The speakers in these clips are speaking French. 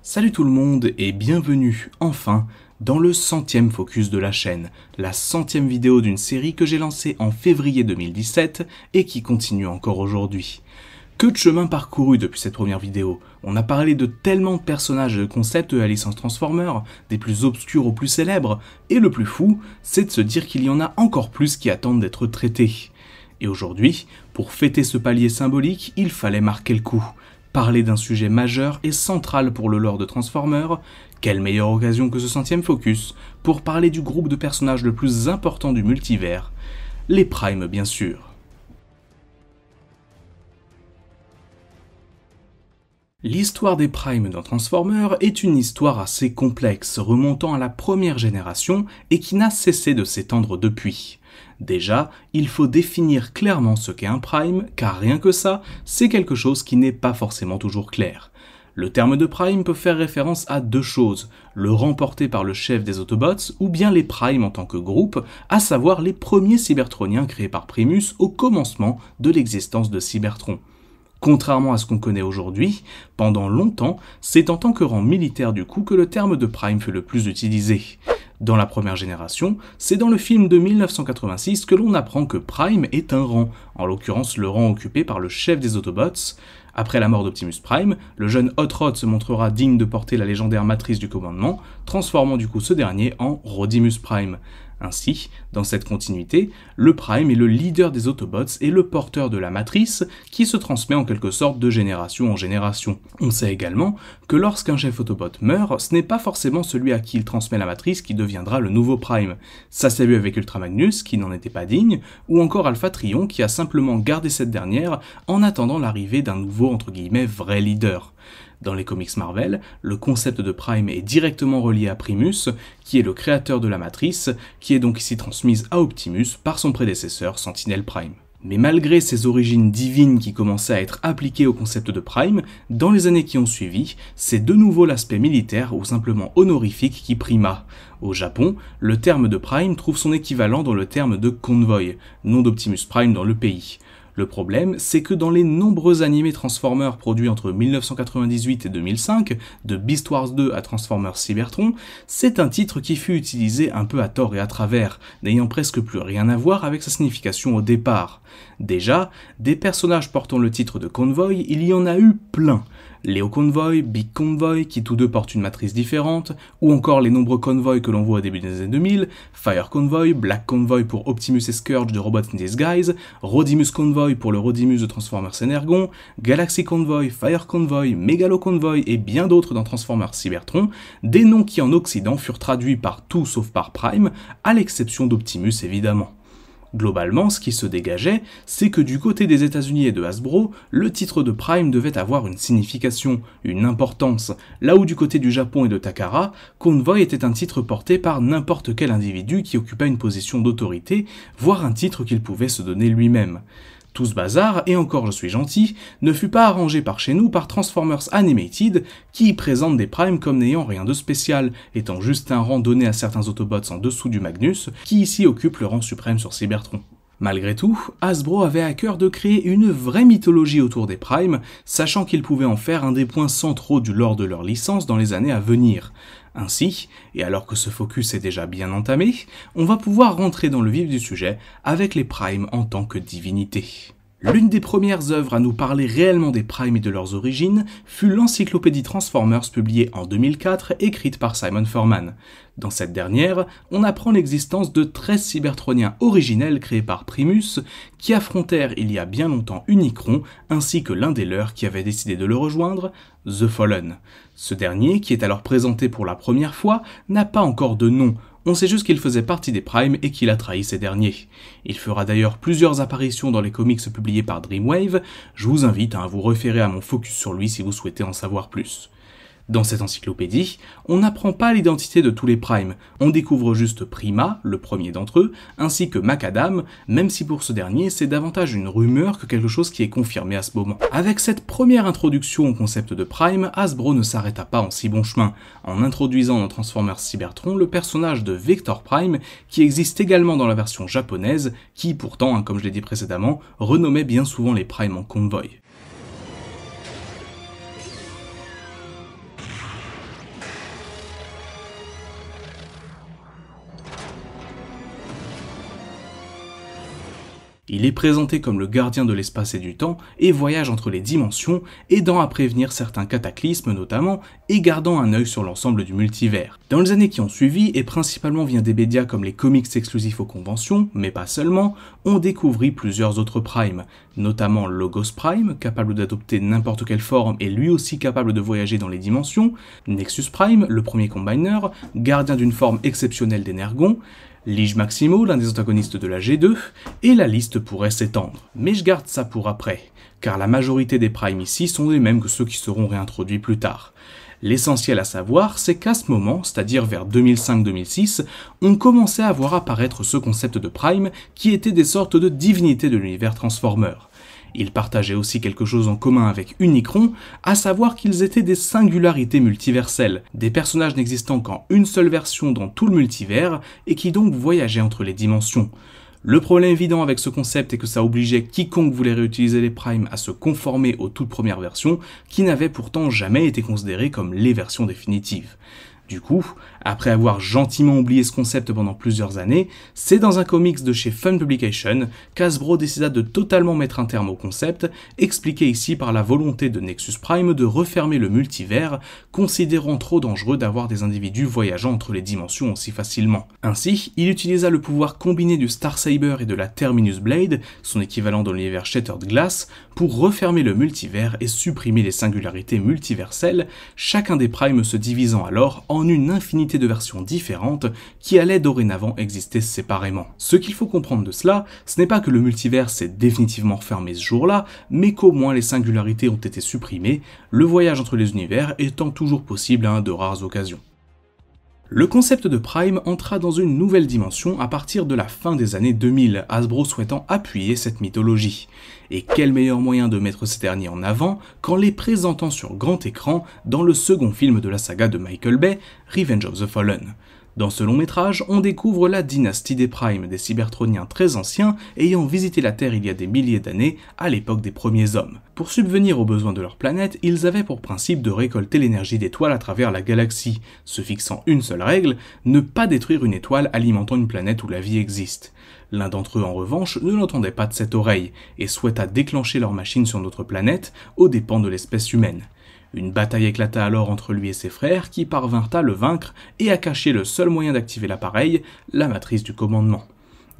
Salut tout le monde et bienvenue, enfin, dans le 100e focus de la chaîne, la 100e vidéo d'une série que j'ai lancée en février 2017 et qui continue encore aujourd'hui. Que de chemin parcouru depuis cette première vidéo, on a parlé de tellement de personnages et de concepts à licence Transformers, des plus obscurs aux plus célèbres, et le plus fou, c'est de se dire qu'il y en a encore plus qui attendent d'être traités. Et aujourd'hui, pour fêter ce palier symbolique, il fallait marquer le coup. Parler d'un sujet majeur et central pour le lore de Transformers, quelle meilleure occasion que ce 100e focus pour parler du groupe de personnages le plus important du multivers, les Primes bien sûr. L'histoire des Primes dans Transformers est une histoire assez complexe, remontant à la première génération et qui n'a cessé de s'étendre depuis. Déjà, il faut définir clairement ce qu'est un Prime, car rien que ça, c'est quelque chose qui n'est pas forcément toujours clair. Le terme de Prime peut faire référence à deux choses, le rang porté par le chef des Autobots, ou bien les Primes en tant que groupe, à savoir les premiers Cybertroniens créés par Primus au commencement de l'existence de Cybertron. Contrairement à ce qu'on connaît aujourd'hui, pendant longtemps, c'est en tant que rang militaire du coup que le terme de Prime fut le plus utilisé. Dans la première génération, c'est dans le film de 1986 que l'on apprend que Prime est un rang, en l'occurrence le rang occupé par le chef des Autobots. Après la mort d'Optimus Prime, le jeune Hot Rod se montrera digne de porter la légendaire matrice du commandement, transformant du coup ce dernier en Rodimus Prime. Ainsi, dans cette continuité, le Prime est le leader des Autobots et le porteur de la matrice qui se transmet en quelque sorte de génération en génération. On sait également que lorsqu'un chef Autobot meurt, ce n'est pas forcément celui à qui il transmet la matrice qui deviendra le nouveau Prime. Ça s'est vu avec Ultra Magnus qui n'en était pas digne, ou encore Alpha Trion qui a simplement gardé cette dernière en attendant l'arrivée d'un nouveau entre guillemets vrai leader. Dans les comics Marvel, le concept de Prime est directement relié à Primus, qui est le créateur de la matrice, qui est donc ici transmise à Optimus par son prédécesseur Sentinel Prime. Mais malgré ces origines divines qui commençaient à être appliquées au concept de Prime, dans les années qui ont suivi, c'est de nouveau l'aspect militaire ou simplement honorifique qui prima. Au Japon, le terme de Prime trouve son équivalent dans le terme de Convoy, nom d'Optimus Prime dans le pays. Le problème, c'est que dans les nombreux animés Transformers produits entre 1998 et 2005, de Beast Wars 2 à Transformers Cybertron, c'est un titre qui fut utilisé un peu à tort et à travers, n'ayant presque plus rien à voir avec sa signification au départ. Déjà, des personnages portant le titre de Convoy, il y en a eu plein. Leo Convoy, Big Convoy, qui tous deux portent une matrice différente, ou encore les nombreux Convoys que l'on voit au début des années 2000, Fire Convoy, Black Convoy pour Optimus et Scourge de Robots in Disguise, Rodimus Convoy pour le Rodimus de Transformers Energon, Galaxy Convoy, Fire Convoy, Megalo Convoy et bien d'autres dans Transformers Cybertron, des noms qui en Occident furent traduits par tout sauf par Prime, à l'exception d'Optimus évidemment. Globalement, ce qui se dégageait, c'est que du côté des États-Unis et de Hasbro, le titre de Prime devait avoir une signification, une importance, là où du côté du Japon et de Takara, Convoy était un titre porté par n'importe quel individu qui occupait une position d'autorité, voire un titre qu'il pouvait se donner lui-même. Tout ce bazar, et encore je suis gentil, ne fut pas arrangé par chez nous par Transformers Animated, qui y présente des Primes comme n'ayant rien de spécial, étant juste un rang donné à certains Autobots en dessous du Magnus, qui ici occupe le rang suprême sur Cybertron. Malgré tout, Hasbro avait à cœur de créer une vraie mythologie autour des Primes, sachant qu'ils pouvaient en faire un des points centraux du lore de leur licence dans les années à venir. Ainsi, et alors que ce focus est déjà bien entamé, on va pouvoir rentrer dans le vif du sujet avec les Primes en tant que divinités. L'une des premières œuvres à nous parler réellement des Primes et de leurs origines fut l'encyclopédie Transformers publiée en 2004, écrite par Simon Furman. Dans cette dernière, on apprend l'existence de 13 Cybertroniens originels créés par Primus, qui affrontèrent il y a bien longtemps Unicron, ainsi que l'un des leurs qui avait décidé de le rejoindre, The Fallen. Ce dernier, qui est alors présenté pour la première fois, n'a pas encore de nom. On sait juste qu'il faisait partie des Primes et qu'il a trahi ces derniers. Il fera d'ailleurs plusieurs apparitions dans les comics publiés par Dreamwave, je vous invite à vous référer à mon focus sur lui si vous souhaitez en savoir plus. Dans cette encyclopédie, on n'apprend pas l'identité de tous les Primes, on découvre juste Prima, le premier d'entre eux, ainsi que Macadam, même si pour ce dernier c'est davantage une rumeur que quelque chose qui est confirmé à ce moment. Avec cette première introduction au concept de Prime, Hasbro ne s'arrêta pas en si bon chemin, en introduisant dans Transformers Cybertron le personnage de Vector Prime, qui existe également dans la version japonaise, qui pourtant, comme je l'ai dit précédemment, renommait bien souvent les Primes en Convoy. Il est présenté comme le gardien de l'espace et du temps et voyage entre les dimensions, aidant à prévenir certains cataclysmes notamment et gardant un œil sur l'ensemble du multivers. Dans les années qui ont suivi, et principalement via des médias comme les comics exclusifs aux conventions, mais pas seulement, on découvrit plusieurs autres primes, notamment Logos Prime, capable d'adopter n'importe quelle forme et lui aussi capable de voyager dans les dimensions, Nexus Prime, le premier combiner, gardien d'une forme exceptionnelle d'Energon, Lige Maximo, l'un des antagonistes de la G2, et la liste pourrait s'étendre. Mais je garde ça pour après, car la majorité des primes ici sont les mêmes que ceux qui seront réintroduits plus tard. L'essentiel à savoir, c'est qu'à ce moment, c'est-à-dire vers 2005-2006, on commençait à voir apparaître ce concept de prime qui étaient des sortes de divinités de l'univers Transformer. Ils partageaient aussi quelque chose en commun avec Unicron, à savoir qu'ils étaient des singularités multiverselles, des personnages n'existant qu'en une seule version dans tout le multivers et qui donc voyageaient entre les dimensions. Le problème évident avec ce concept est que ça obligeait quiconque voulait réutiliser les primes à se conformer aux toutes premières versions, qui n'avaient pourtant jamais été considérées comme les versions définitives. Du coup, après avoir gentiment oublié ce concept pendant plusieurs années, c'est dans un comics de chez Fun Publication qu'Hasbro décida de totalement mettre un terme au concept, expliqué ici par la volonté de Nexus Prime de refermer le multivers, considérant trop dangereux d'avoir des individus voyageant entre les dimensions aussi facilement. Ainsi, il utilisa le pouvoir combiné du Star Saber et de la Terminus Blade, son équivalent dans l'univers Shattered Glass, pour refermer le multivers et supprimer les singularités multiverselles, chacun des primes se divisant alors en une infinité de versions différentes qui allaient dorénavant exister séparément. Ce qu'il faut comprendre de cela, ce n'est pas que le multivers s'est définitivement fermé ce jour-là, mais qu'au moins les singularités ont été supprimées, le voyage entre les univers étant toujours possible à de rares occasions. Le concept de Prime entra dans une nouvelle dimension à partir de la fin des années 2000, Hasbro souhaitant appuyer cette mythologie. Et quel meilleur moyen de mettre ces derniers en avant qu'en les présentant sur grand écran dans le second film de la saga de Michael Bay, Revenge of the Fallen. Dans ce long métrage, on découvre la dynastie des Primes, des Cybertroniens très anciens ayant visité la Terre il y a des milliers d'années, à l'époque des premiers hommes. Pour subvenir aux besoins de leur planète, ils avaient pour principe de récolter l'énergie d'étoiles à travers la galaxie, se fixant une seule règle, ne pas détruire une étoile alimentant une planète où la vie existe. L'un d'entre eux, en revanche, ne l'entendait pas de cette oreille, et souhaita déclencher leur machine sur notre planète, aux dépens de l'espèce humaine. Une bataille éclata alors entre lui et ses frères qui parvinrent à le vaincre et à cacher le seul moyen d'activer l'appareil, la matrice du commandement.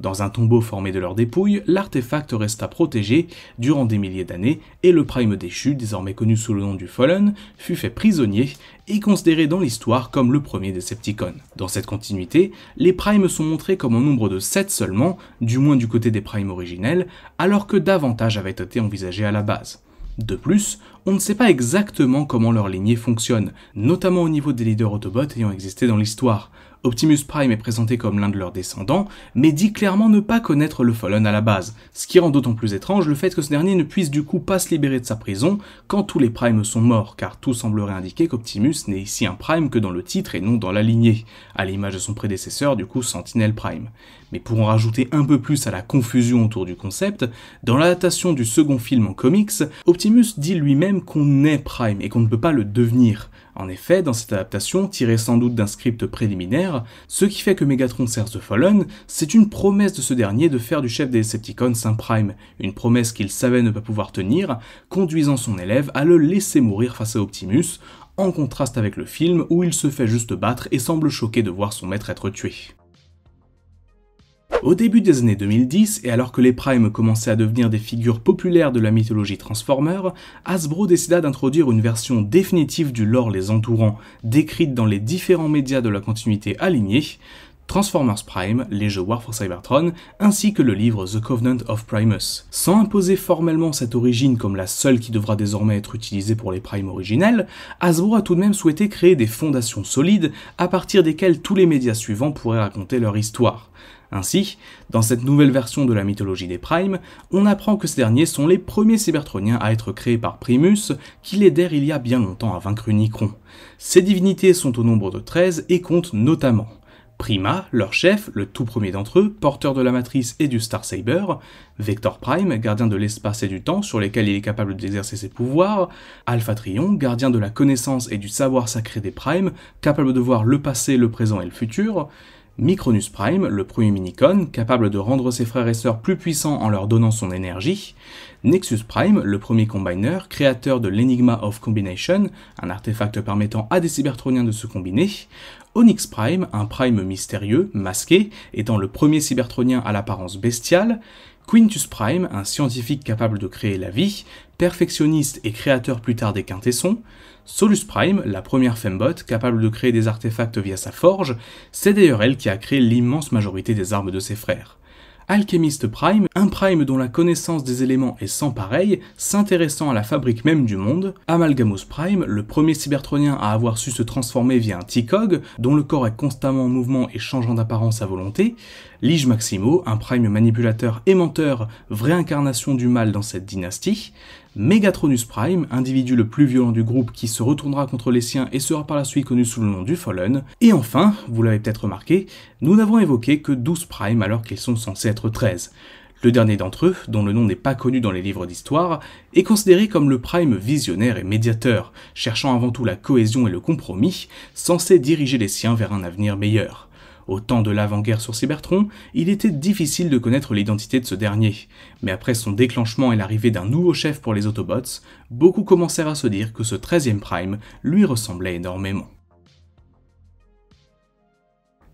Dans un tombeau formé de leurs dépouilles, l'artefact resta protégé durant des milliers d'années et le Prime déchu, désormais connu sous le nom du Fallen, fut fait prisonnier et considéré dans l'histoire comme le premier Decepticon. Dans cette continuité, les Primes sont montrés comme au nombre de 7 seulement, du moins du côté des Primes originels, alors que davantage avaient été envisagés à la base. De plus, on ne sait pas exactement comment leur lignée fonctionne, notamment au niveau des leaders Autobots ayant existé dans l'histoire. Optimus Prime est présenté comme l'un de leurs descendants, mais dit clairement ne pas connaître le Fallen à la base, ce qui rend d'autant plus étrange le fait que ce dernier ne puisse du coup pas se libérer de sa prison quand tous les Primes sont morts, car tout semblerait indiquer qu'Optimus n'est ici un Prime que dans le titre et non dans la lignée, à l'image de son prédécesseur du coup Sentinel Prime. Mais pour en rajouter un peu plus à la confusion autour du concept, dans l'adaptation du second film en comics, Optimus dit lui-même qu'on est Prime et qu'on ne peut pas le devenir. En effet, dans cette adaptation, tirée sans doute d'un script préliminaire, ce qui fait que Megatron sert The Fallen, c'est une promesse de ce dernier de faire du chef des Decepticons un Prime, une promesse qu'il savait ne pas pouvoir tenir, conduisant son élève à le laisser mourir face à Optimus, en contraste avec le film où il se fait juste battre et semble choqué de voir son maître être tué. Au début des années 2010, et alors que les Primes commençaient à devenir des figures populaires de la mythologie Transformer, Hasbro décida d'introduire une version définitive du lore les entourant, décrite dans les différents médias de la continuité alignée, Transformers Prime, les jeux War for Cybertron, ainsi que le livre The Covenant of Primus. Sans imposer formellement cette origine comme la seule qui devra désormais être utilisée pour les Primes originels, Hasbro a tout de même souhaité créer des fondations solides à partir desquelles tous les médias suivants pourraient raconter leur histoire. Ainsi, dans cette nouvelle version de la mythologie des Primes, on apprend que ces derniers sont les premiers Cybertroniens à être créés par Primus, qui l'aidèrent il y a bien longtemps à vaincre Unicron. Ces divinités sont au nombre de 13 et comptent notamment Prima, leur chef, le tout premier d'entre eux, porteur de la matrice et du Star Saber, Vector Prime, gardien de l'espace et du temps sur lesquels il est capable d'exercer ses pouvoirs, Alpha Trion, gardien de la connaissance et du savoir sacré des Primes, capable de voir le passé, le présent et le futur, Micronus Prime, le premier Minicon, capable de rendre ses frères et sœurs plus puissants en leur donnant son énergie, Nexus Prime, le premier Combiner, créateur de l'Enigma of Combination, un artefact permettant à des Cybertroniens de se combiner, Onyx Prime, un Prime mystérieux, masqué, étant le premier Cybertronien à l'apparence bestiale, Quintus Prime, un scientifique capable de créer la vie, perfectionniste et créateur plus tard des quintessons, Solus Prime, la première fembot capable de créer des artefacts via sa forge, c'est d'ailleurs elle qui a créé l'immense majorité des armes de ses frères. Alchemist Prime, un Prime dont la connaissance des éléments est sans pareil, s'intéressant à la fabrique même du monde. Amalgamus Prime, le premier cybertronien à avoir su se transformer via un T-Cog, dont le corps est constamment en mouvement et changeant d'apparence à volonté. Lige Maximo, un Prime manipulateur et menteur, vraie incarnation du mal dans cette dynastie. Megatronus Prime, individu le plus violent du groupe qui se retournera contre les siens et sera par la suite connu sous le nom du Fallen. Et enfin, vous l'avez peut-être remarqué, nous n'avons évoqué que 12 Primes alors qu'ils sont censés être 13. Le dernier d'entre eux, dont le nom n'est pas connu dans les livres d'histoire, est considéré comme le Prime visionnaire et médiateur, cherchant avant tout la cohésion et le compromis, censé diriger les siens vers un avenir meilleur. Au temps de l'avant-guerre sur Cybertron, il était difficile de connaître l'identité de ce dernier, mais après son déclenchement et l'arrivée d'un nouveau chef pour les Autobots, beaucoup commencèrent à se dire que ce 13e Prime lui ressemblait énormément.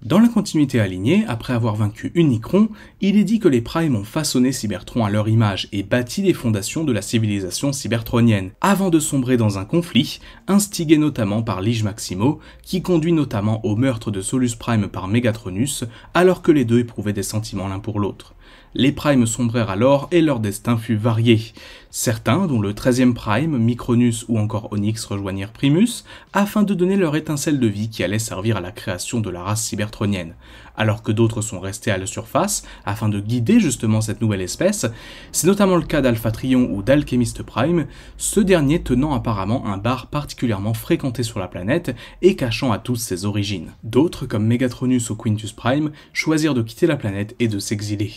Dans la continuité alignée, après avoir vaincu Unicron, il est dit que les Primes ont façonné Cybertron à leur image et bâti les fondations de la civilisation cybertronienne, avant de sombrer dans un conflit, instigé notamment par Lige Maximo, qui conduit notamment au meurtre de Solus Prime par Megatronus, alors que les deux éprouvaient des sentiments l'un pour l'autre. Les Primes sombrèrent alors et leur destin fut varié. Certains, dont le 13e Prime, Micronus ou encore Onyx, rejoignirent Primus, afin de donner leur étincelle de vie qui allait servir à la création de la race cybertronienne, alors que d'autres sont restés à la surface, afin de guider justement cette nouvelle espèce. C'est notamment le cas d'Alpha Trion ou d'Alchemist Prime, ce dernier tenant apparemment un bar particulièrement fréquenté sur la planète et cachant à tous ses origines. D'autres, comme Megatronus ou Quintus Prime, choisirent de quitter la planète et de s'exiler.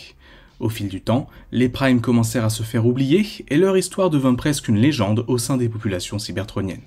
Au fil du temps, les Primes commencèrent à se faire oublier et leur histoire devint presque une légende au sein des populations cybertroniennes.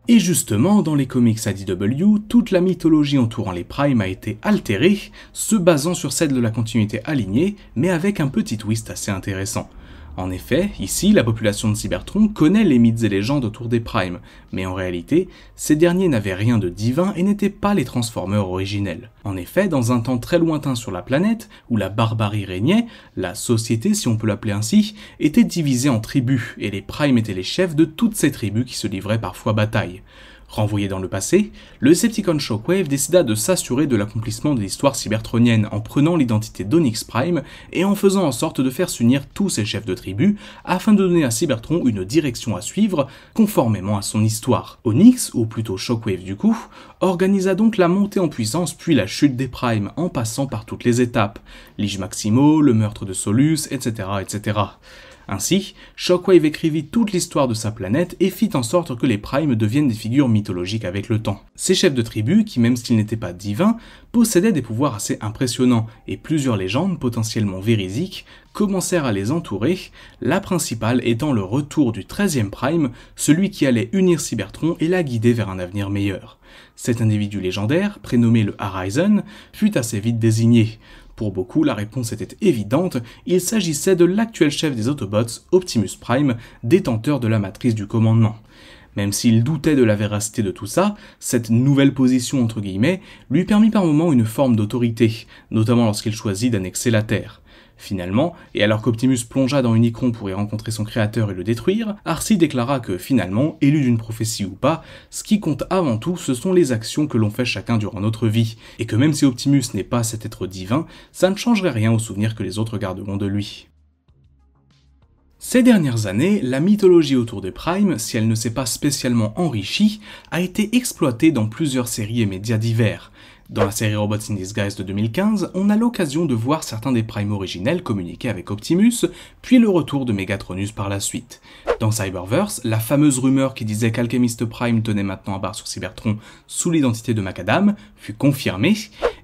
Et justement, dans les comics IDW, toute la mythologie entourant les Primes a été altérée, se basant sur celle de la continuité alignée, mais avec un petit twist assez intéressant. En effet, ici, la population de Cybertron connaît les mythes et légendes autour des Primes, mais en réalité, ces derniers n'avaient rien de divin et n'étaient pas les Transformers originels. En effet, dans un temps très lointain sur la planète, où la barbarie régnait, la société, si on peut l'appeler ainsi, était divisée en tribus, et les Primes étaient les chefs de toutes ces tribus qui se livraient parfois bataille. Renvoyé dans le passé, le Decepticon Shockwave décida de s'assurer de l'accomplissement de l'histoire cybertronienne en prenant l'identité d'Onyx Prime et en faisant en sorte de faire s'unir tous ces chefs de tribu afin de donner à Cybertron une direction à suivre conformément à son histoire. Onyx, ou plutôt Shockwave du coup, organisa donc la montée en puissance puis la chute des Primes en passant par toutes les étapes, Lige Maximo, le meurtre de Solus, etc. etc. Ainsi, Shockwave écrivit toute l'histoire de sa planète et fit en sorte que les Primes deviennent des figures mythologiques avec le temps. Ces chefs de tribu, qui même s'ils n'étaient pas divins, possédaient des pouvoirs assez impressionnants, et plusieurs légendes, potentiellement véridiques, commencèrent à les entourer, la principale étant le retour du 13e Prime, celui qui allait unir Cybertron et la guider vers un avenir meilleur. Cet individu légendaire, prénommé le Horizon, fut assez vite désigné. Pour beaucoup, la réponse était évidente, il s'agissait de l'actuel chef des Autobots, Optimus Prime, détenteur de la matrice du commandement. Même s'il doutait de la véracité de tout ça, cette nouvelle position entre guillemets lui permit par moments une forme d'autorité, notamment lorsqu'il choisit d'annexer la Terre. Finalement, et alors qu'Optimus plongea dans Unicron pour y rencontrer son créateur et le détruire, Arcee déclara que finalement, élu d'une prophétie ou pas, ce qui compte avant tout ce sont les actions que l'on fait chacun durant notre vie, et que même si Optimus n'est pas cet être divin, ça ne changerait rien au souvenir que les autres garderont de lui. Ces dernières années, la mythologie autour des Primes, si elle ne s'est pas spécialement enrichie, a été exploitée dans plusieurs séries et médias divers. Dans la série Robots in Disguise de 2015, on a l'occasion de voir certains des Primes originels communiquer avec Optimus, puis le retour de Megatronus par la suite. Dans Cyberverse, la fameuse rumeur qui disait qu'Alchemist Prime tenait maintenant à barre sur Cybertron sous l'identité de Macadam fut confirmée,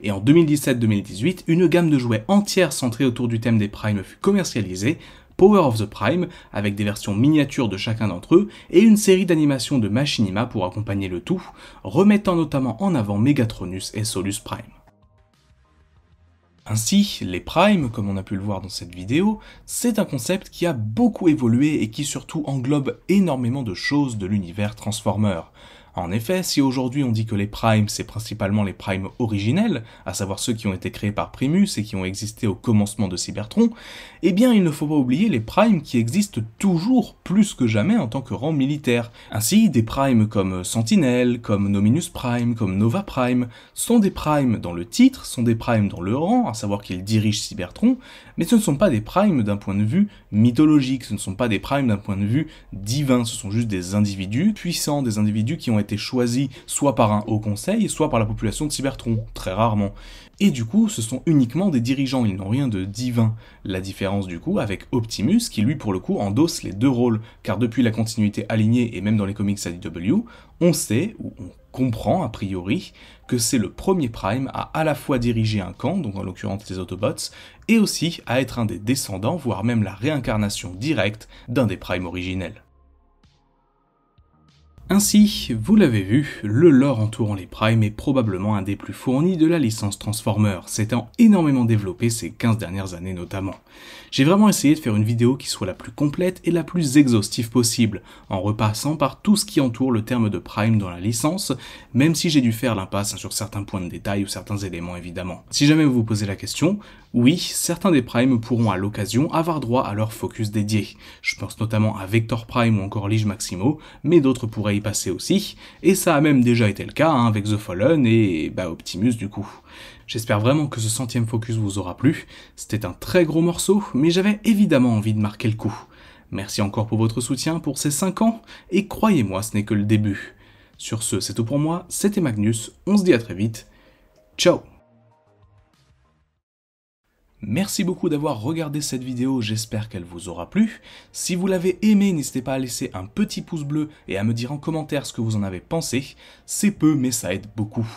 et en 2017-2018, une gamme de jouets entière centrée autour du thème des Primes fut commercialisée, Power of the Prime, avec des versions miniatures de chacun d'entre eux, et une série d'animations de Machinima pour accompagner le tout, remettant notamment en avant Megatronus et Solus Prime. Ainsi, les primes, comme on a pu le voir dans cette vidéo, c'est un concept qui a beaucoup évolué et qui surtout englobe énormément de choses de l'univers Transformer. En effet, si aujourd'hui on dit que les primes c'est principalement les primes originels, à savoir ceux qui ont été créés par Primus et qui ont existé au commencement de Cybertron, eh bien il ne faut pas oublier les primes qui existent toujours plus que jamais en tant que rang militaire. Ainsi, des primes comme Sentinel, comme Nominus Prime, comme Nova Prime, sont des primes dans le titre, sont des primes dans le rang, à savoir qu'ils dirigent Cybertron, mais ce ne sont pas des primes d'un point de vue mythologique, ce ne sont pas des primes d'un point de vue divin, ce sont juste des individus puissants, des individus qui ont été choisis soit par un haut conseil, soit par la population de Cybertron, très rarement. Et du coup, ce sont uniquement des dirigeants, ils n'ont rien de divin. La différence du coup avec Optimus, qui lui pour le coup endosse les deux rôles, car depuis la continuité alignée et même dans les comics ADW, on sait, ou on comprend a priori, que c'est le premier Prime à la fois diriger un camp, donc en l'occurrence les Autobots, et aussi à être un des descendants, voire même la réincarnation directe d'un des Primes originels. Ainsi, vous l'avez vu, le lore entourant les Primes est probablement un des plus fournis de la licence Transformer, s'étant énormément développé ces 15 dernières années notamment. J'ai vraiment essayé de faire une vidéo qui soit la plus complète et la plus exhaustive possible, en repassant par tout ce qui entoure le terme de Prime dans la licence, même si j'ai dû faire l'impasse sur certains points de détail ou certains éléments évidemment. Si jamais vous vous posez la question, oui, certains des Primes pourront à l'occasion avoir droit à leur focus dédié. Je pense notamment à Vector Prime ou encore Lige Maximo, mais d'autres pourraient y passer aussi, et ça a même déjà été le cas avec The Fallen et Optimus du coup. J'espère vraiment que ce 100e focus vous aura plu, c'était un très gros morceau, mais j'avais évidemment envie de marquer le coup. Merci encore pour votre soutien pour ces 5 ans, et croyez-moi ce n'est que le début. Sur ce, c'est tout pour moi, c'était Magnus, on se dit à très vite, ciao. Merci beaucoup d'avoir regardé cette vidéo, j'espère qu'elle vous aura plu. Si vous l'avez aimé, n'hésitez pas à laisser un petit pouce bleu et à me dire en commentaire ce que vous en avez pensé. C'est peu, mais ça aide beaucoup.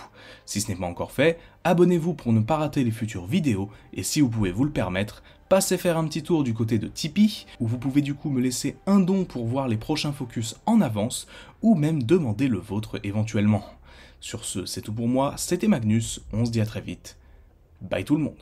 Si ce n'est pas encore fait, abonnez-vous pour ne pas rater les futures vidéos, et si vous pouvez vous le permettre, passez faire un petit tour du côté de Tipeee, où vous pouvez du coup me laisser un don pour voir les prochains focus en avance, ou même demander le vôtre éventuellement. Sur ce, c'est tout pour moi, c'était Magnus, on se dit à très vite. Bye tout le monde.